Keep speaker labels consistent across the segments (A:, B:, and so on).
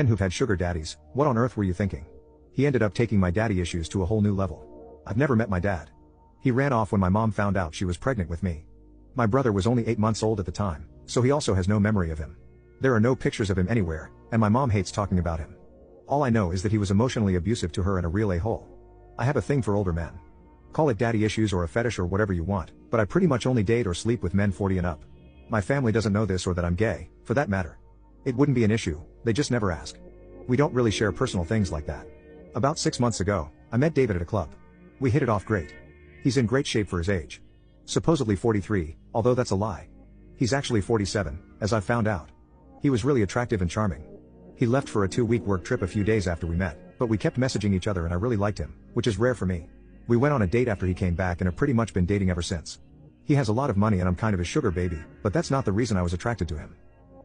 A: Men who've had sugar daddies, what on earth were you thinking? He ended up taking my daddy issues to a whole new level. I've never met my dad. He ran off when my mom found out she was pregnant with me. My brother was only 8 months old at the time, so he also has no memory of him. There are no pictures of him anywhere, and my mom hates talking about him. All I know is that he was emotionally abusive to her and a real a-hole. I have a thing for older men. Call it daddy issues or a fetish or whatever you want, but I pretty much only date or sleep with men 40 and up. My family doesn't know this or that I'm gay, for that matter. It wouldn't be an issue, they just never ask. We don't really share personal things like that. About 6 months ago, I met David at a club. We hit it off great. He's in great shape for his age. Supposedly 43, although that's a lie. He's actually 47, as I've found out. He was really attractive and charming. He left for a 2-week work trip a few days after we met, but we kept messaging each other and I really liked him, which is rare for me. We went on a date after he came back and have pretty much been dating ever since. He has a lot of money and I'm kind of his sugar baby, but that's not the reason I was attracted to him.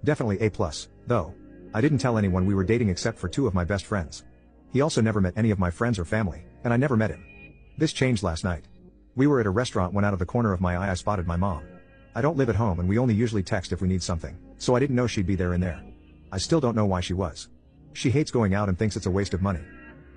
A: Definitely A+, though. I didn't tell anyone we were dating except for 2 of my best friends. He also never met any of my friends or family, and I never met him. This changed last night. We were at a restaurant when out of the corner of my eye I spotted my mom. I don't live at home and we only usually text if we need something, so I didn't know she'd be there in there. I still don't know why she was. She hates going out and thinks it's a waste of money.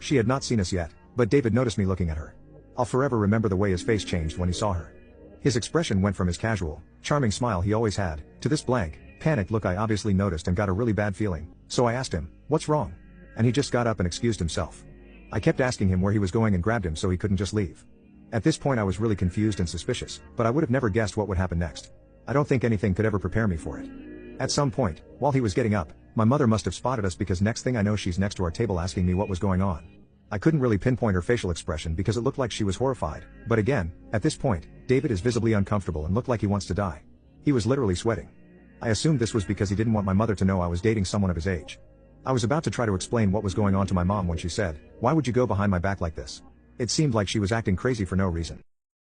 A: She had not seen us yet, but David noticed me looking at her. I'll forever remember the way his face changed when he saw her. His expression went from his casual, charming smile he always had, to this blank, panicked look I obviously noticed and got a really bad feeling, so I asked him, "What's wrong?" And he just got up and excused himself. I kept asking him where he was going and grabbed him so he couldn't just leave. At this point I was really confused and suspicious, but I would have never guessed what would happen next. I don't think anything could ever prepare me for it. At some point, while he was getting up, my mother must have spotted us because next thing I know she's next to our table asking me what was going on. I couldn't really pinpoint her facial expression because it looked like she was horrified, but again, at this point, David is visibly uncomfortable and looked like he wants to die. He was literally sweating. I assumed this was because he didn't want my mother to know I was dating someone of his age. I was about to try to explain what was going on to my mom when she said, "Why would you go behind my back like this?" It seemed like she was acting crazy for no reason.